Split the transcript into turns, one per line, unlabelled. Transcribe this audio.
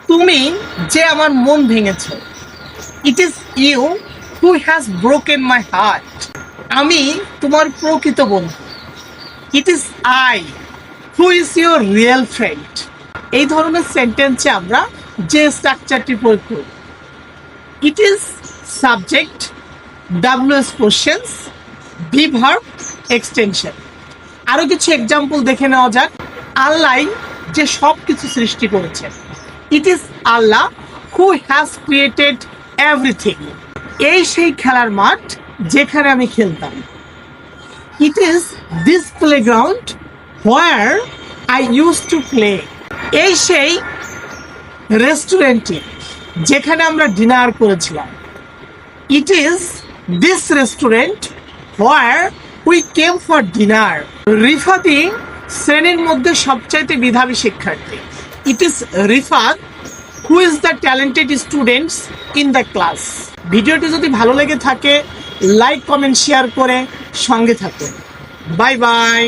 তুমি যে আমার মন ভেঙেছো, it is you who has broken my heart. আমি তোমার প্রকৃত বন্ধু, it is I who is your real friend. এই ধরনের সেন্টেন্সে আমরা যে স্ট্রাকচারটি প্রয়োগ করি, it is subject, WS questions, V verb, extension. আরও কিছু এক্সাম্পল দেখে নেওয়া যাক। আল্লাহ যে সব কিছু সৃষ্টি করেছেন, it is Allah who has created everything. এই সেই খেলার মাঠ যেখানে আমি খেলতাম, it is this playground where I use to play. এই সেই রেস্টুরেন্টটি যেখানে আমরা ডিনার করেছিলাম, it is this restaurant where we came for dinner. রিফাতি শ্রেণীর মধ্যে সবচাইতে মেধাবী শিক্ষার্থী, it is Rifat who is the talented students in the class. ভিডিওটি যদি ভালো লেগে থাকে লাইক কমেন্ট শেয়ার করে সঙ্গে থাকুন। Bye bye.